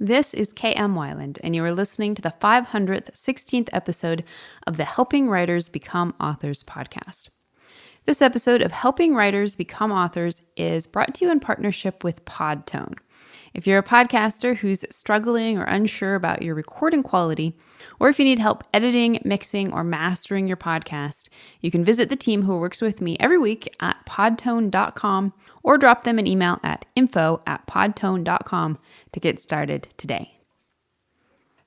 This is KM Wyland, and you are listening to the 516th episode of the Helping Writers Become Authors podcast. This episode of Helping Writers Become Authors is brought to you in partnership with Podtone. If you're a podcaster who's struggling or unsure about your recording quality, or if you need help editing, mixing, or mastering your podcast, you can visit the team who works with me every week at podtone.com or drop them an email at info@podtone.com to get started today.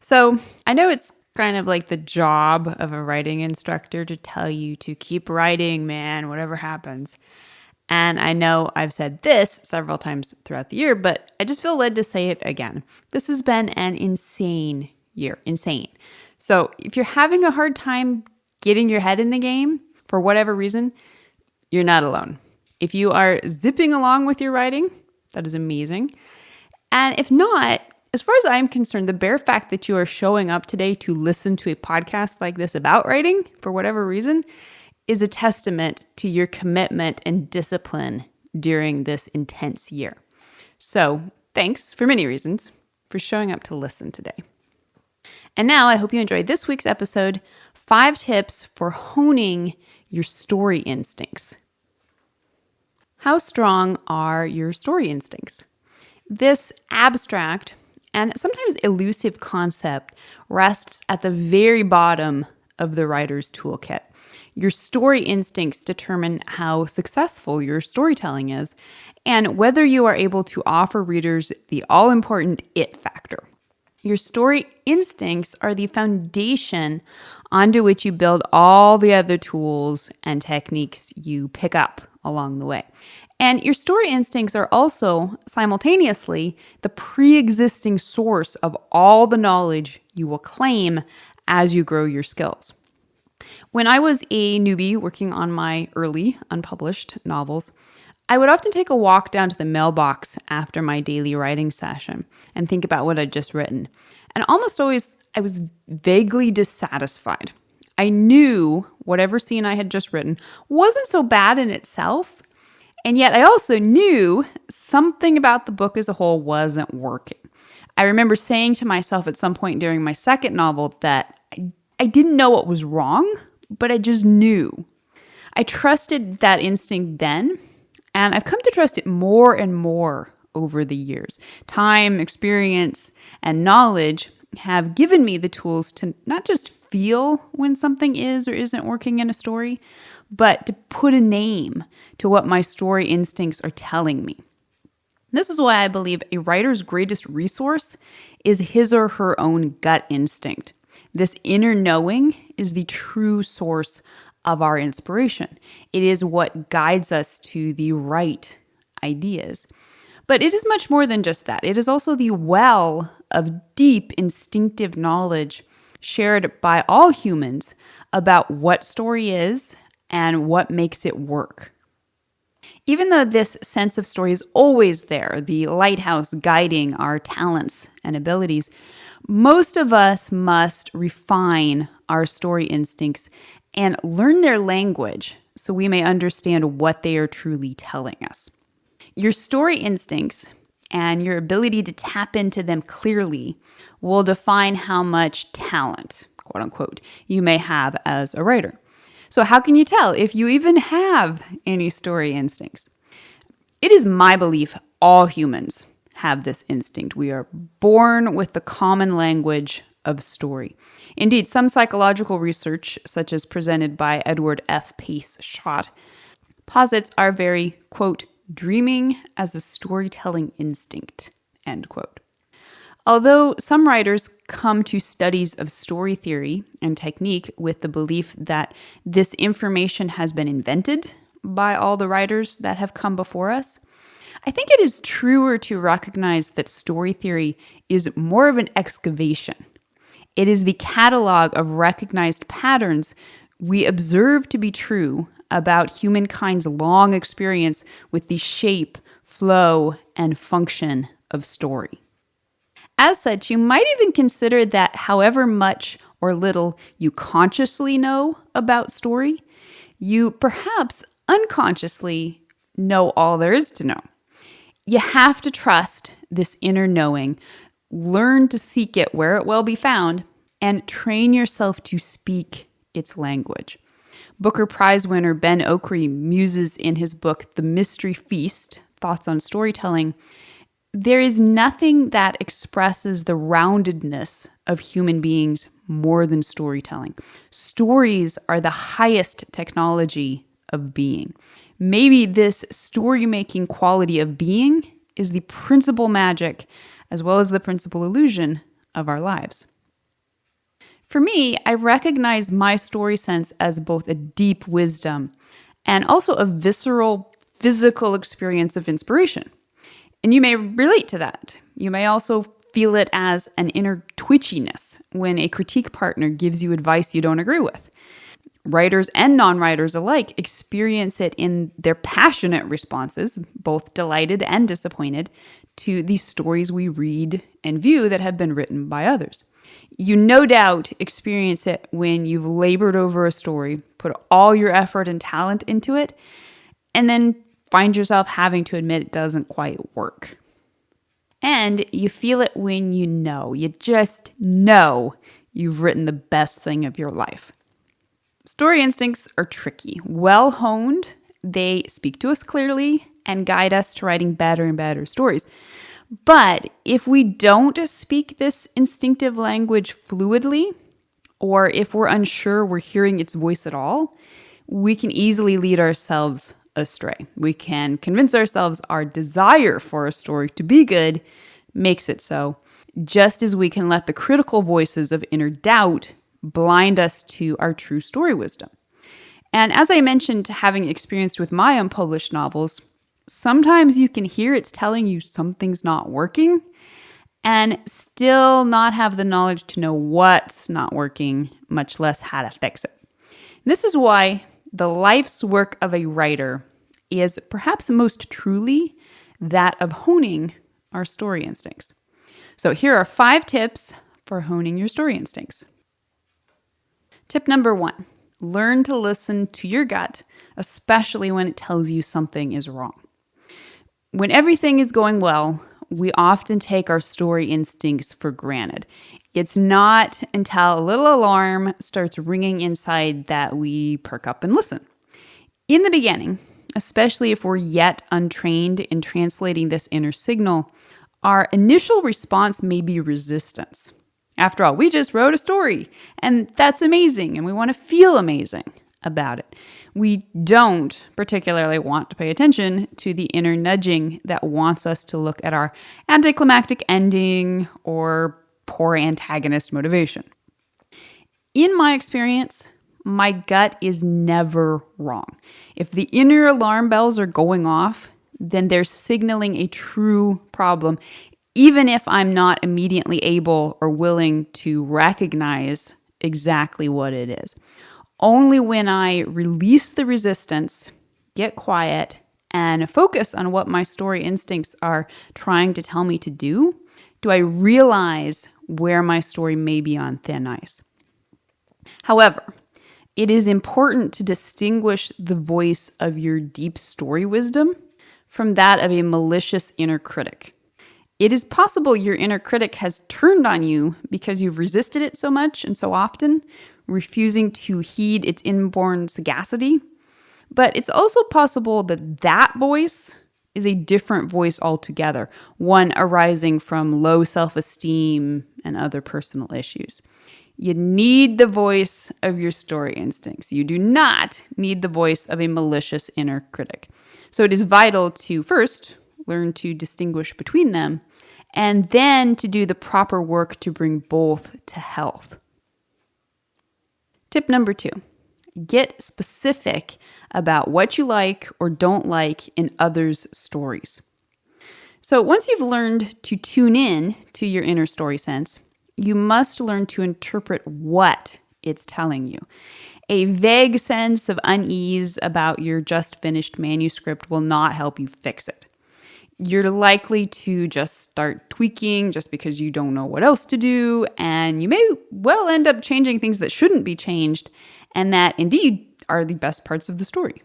So I know it's kind of like the job of a writing instructor to tell you to keep writing, man, whatever happens. And I know I've said this several times throughout the year, but I just feel led to say it again. This has been an insane year. Insane. So if you're having a hard time getting your head in the game for whatever reason, you're not alone. If you are zipping along with your writing, that is amazing. And if not, as far as I'm concerned, the bare fact that you are showing up today to listen to a podcast like this about writing, for whatever reason, is a testament to your commitment and discipline during this intense year. So thanks, for many reasons, for showing up to listen today. And now I hope you enjoyed this week's episode, 5 tips for honing your story instincts. How strong are your story instincts? This abstract and sometimes elusive concept rests at the very bottom of the writer's toolkit. Your story instincts determine how successful your storytelling is and whether you are able to offer readers the all-important it factor. Your story instincts are the foundation onto which you build all the other tools and techniques you pick up along the way. And your story instincts are also simultaneously the pre-existing source of all the knowledge you will claim as you grow your skills. When I was a newbie working on my early unpublished novels, I would often take a walk down to the mailbox after my daily writing session and think about what I'd just written. And almost always, I was vaguely dissatisfied. I knew whatever scene I had just written wasn't so bad in itself, and yet I also knew something about the book as a whole wasn't working. I remember saying to myself at some point during my second novel that I didn't know what was wrong, but I just knew. I trusted that instinct then, and I've come to trust it more and more over the years. Time, experience, and knowledge have given me the tools to not just feel when something is or isn't working in a story, but to put a name to what my story instincts are telling me. This is why I believe a writer's greatest resource is his or her own gut instinct. This inner knowing is the true source of our inspiration. It is what guides us to the right ideas. But it is much more than just that. It is also the well of deep instinctive knowledge shared by all humans about what story is and what makes it work. Even though this sense of story is always there, the lighthouse guiding our talents and abilities, most of us must refine our story instincts and learn their language so we may understand what they are truly telling us. Your story instincts and your ability to tap into them clearly will define how much talent, quote unquote, you may have as a writer. So how can you tell if you even have any story instincts? It is my belief all humans have this instinct. We are born with the common language of story. Indeed, some psychological research, such as presented by Edward F. Pace Schott, posits our very, quote, dreaming as a storytelling instinct, end quote. Although some writers come to studies of story theory and technique with the belief that this information has been invented by all the writers that have come before us, I think it is truer to recognize that story theory is more of an excavation. It is the catalog of recognized patterns we observe to be true about humankind's long experience with the shape, flow, and function of story. As such, you might even consider that however much or little you consciously know about story, you perhaps unconsciously know all there is to know. You have to trust this inner knowing learn to seek it where it will be found, and train yourself to speak its language. Booker Prize winner Ben Okri muses in his book, The Mystery Feast, Thoughts on Storytelling. There is nothing that expresses the roundedness of human beings more than storytelling. Stories are the highest technology of being. Maybe this story-making quality of being is the principal magic, as well as the principal illusion of our lives. For me, I recognize my story sense as both a deep wisdom and also a visceral, physical experience of inspiration. And you may relate to that. You may also feel it as an inner twitchiness when a critique partner gives you advice you don't agree with. Writers and non-writers alike experience it in their passionate responses, both delighted and disappointed, to the stories we read and view that have been written by others. You no doubt experience it when you've labored over a story, put all your effort and talent into it, and then find yourself having to admit it doesn't quite work. And you feel it when you just know you've written the best thing of your life. Story instincts are tricky. Well honed, they speak to us clearly and guide us to writing better and better stories. But if we don't speak this instinctive language fluidly, or if we're unsure we're hearing its voice at all, we can easily lead ourselves astray. We can convince ourselves our desire for a story to be good makes it so, just as we can let the critical voices of inner doubt blind us to our true story wisdom. And as I mentioned, having experienced with my unpublished novels, sometimes you can hear it's telling you something's not working and still not have the knowledge to know what's not working, much less how to fix it. This is why the life's work of a writer is perhaps most truly that of honing our story instincts. So here are 5 tips for honing your story instincts. Tip number 1, learn to listen to your gut, especially when it tells you something is wrong. When everything is going well, we often take our story instincts for granted. It's not until a little alarm starts ringing inside that we perk up and listen. In the beginning, especially if we're yet untrained in translating this inner signal, our initial response may be resistance. After all, we just wrote a story, and that's amazing, and we want to feel amazing about it. We don't particularly want to pay attention to the inner nudging that wants us to look at our anticlimactic ending or poor antagonist motivation. In my experience, my gut is never wrong. If the inner alarm bells are going off, then they're signaling a true problem, even if I'm not immediately able or willing to recognize exactly what it is. Only when I release the resistance, get quiet, and focus on what my story instincts are trying to tell me to do I realize where my story may be on thin ice. However, it is important to distinguish the voice of your deep story wisdom from that of a malicious inner critic. It is possible your inner critic has turned on you because you've resisted it so much and so often, refusing to heed its inborn sagacity. But it's also possible that that voice is a different voice altogether, one arising from low self-esteem and other personal issues. You need the voice of your story instincts. You do not need the voice of a malicious inner critic. So it is vital to first learn to distinguish between them, and then to do the proper work to bring both to health. Tip number 2, get specific about what you like or don't like in others' stories. So once you've learned to tune in to your inner story sense, you must learn to interpret what it's telling you. A vague sense of unease about your just finished manuscript will not help you fix it. You're likely to just start tweaking just because you don't know what else to do, and you may well end up changing things that shouldn't be changed and that indeed are the best parts of the story.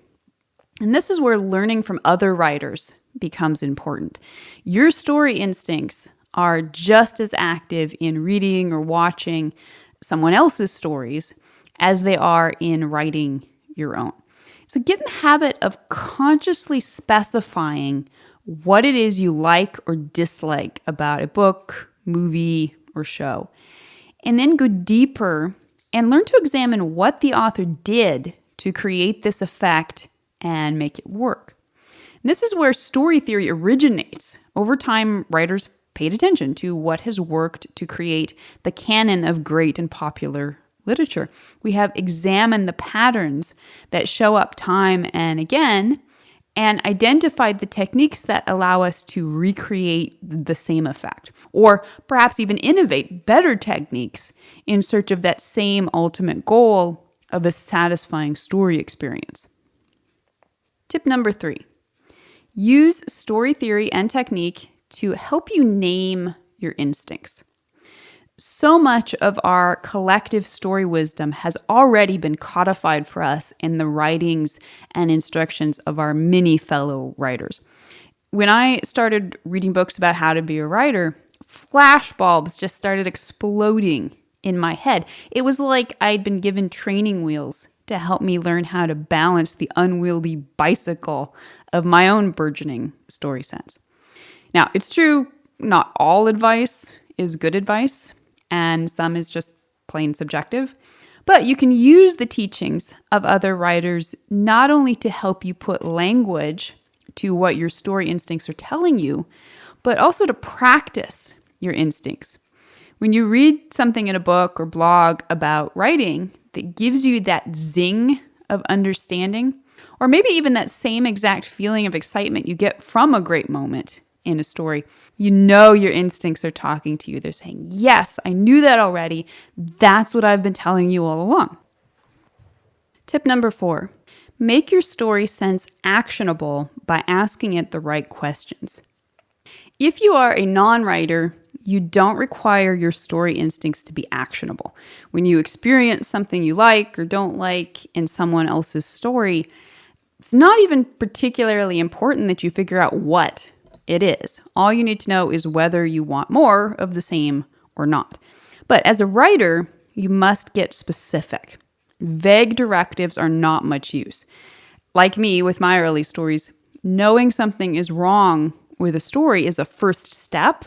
And this is where learning from other writers becomes important. Your story instincts are just as active in reading or watching someone else's stories as they are in writing your own. So get in the habit of consciously specifying what it is you like or dislike about a book, movie, or show. And then go deeper and learn to examine what the author did to create this effect and make it work. And this is where story theory originates. Over time, writers paid attention to what has worked to create the canon of great and popular literature. We have examined the patterns that show up time and again and identified the techniques that allow us to recreate the same effect, or perhaps even innovate better techniques in search of that same ultimate goal of a satisfying story experience. Tip number 3, use story theory and technique to help you name your instincts. So much of our collective story wisdom has already been codified for us in the writings and instructions of our many fellow writers. When I started reading books about how to be a writer, flashbulbs just started exploding in my head. It was like I'd been given training wheels to help me learn how to balance the unwieldy bicycle of my own burgeoning story sense. Now, it's true, not all advice is good advice, and some is just plain subjective. But you can use the teachings of other writers not only to help you put language to what your story instincts are telling you, but also to practice your instincts. When you read something in a book or blog about writing that gives you that zing of understanding, or maybe even that same exact feeling of excitement you get from a great moment in a story, you know your instincts are talking to you. They're saying, yes, I knew that already. That's what I've been telling you all along. Tip number 4, make your story sense actionable by asking it the right questions. If you are a non-writer, you don't require your story instincts to be actionable. When you experience something you like or don't like in someone else's story, it's not even particularly important that you figure out what it is. All you need to know is whether you want more of the same or not. But as a writer, you must get specific. Vague directives are not much use. Like me with my early stories, knowing something is wrong with a story is a first step,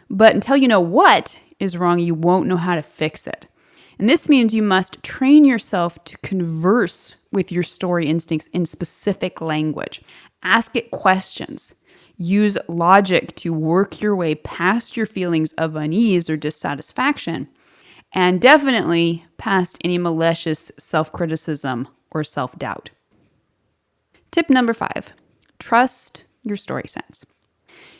but until you know what is wrong, you won't know how to fix it. And this means you must train yourself to converse with your story instincts in specific language. Ask it questions. Use logic to work your way past your feelings of unease or dissatisfaction, and definitely past any malicious self-criticism or self-doubt. Tip number 5, trust your story sense.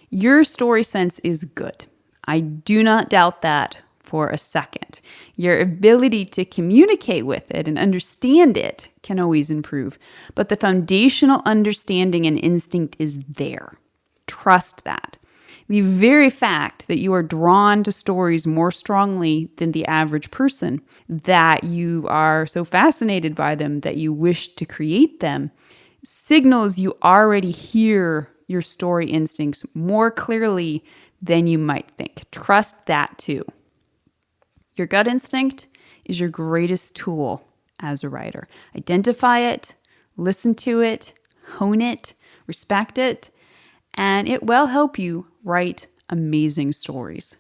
Your story sense is good. I do not doubt that for a second. Your ability to communicate with it and understand it can always improve, but the foundational understanding and instinct is there. Trust that. The very fact that you are drawn to stories more strongly than the average person, that you are so fascinated by them that you wish to create them, signals you already hear your story instincts more clearly than you might think. Trust that too. Your gut instinct is your greatest tool as a writer. Identify it, listen to it, hone it, respect it, and it will help you write amazing stories.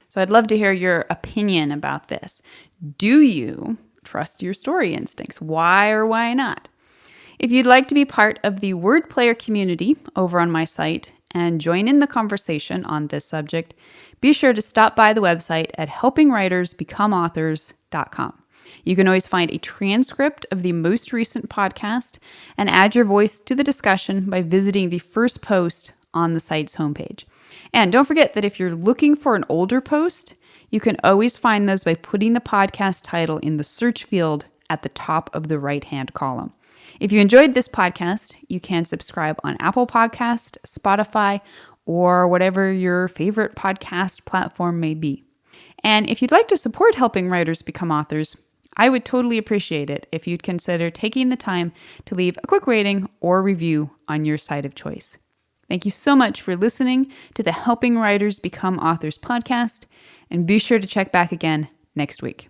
So I'd love to hear your opinion about this. Do you trust your story instincts? Why or why not? If you'd like to be part of the Word Player community over on my site and join in the conversation on this subject, be sure to stop by the website at helpingwritersbecomeauthors.com. You can always find a transcript of the most recent podcast and add your voice to the discussion by visiting the first post on the site's homepage. And don't forget that if you're looking for an older post, you can always find those by putting the podcast title in the search field at the top of the right-hand column. If you enjoyed this podcast, you can subscribe on Apple Podcast, Spotify, or whatever your favorite podcast platform may be. And if you'd like to support helping writers become authors, I would totally appreciate it if you'd consider taking the time to leave a quick rating or review on your site of choice. Thank you so much for listening to the Helping Writers Become Authors podcast, and be sure to check back again next week.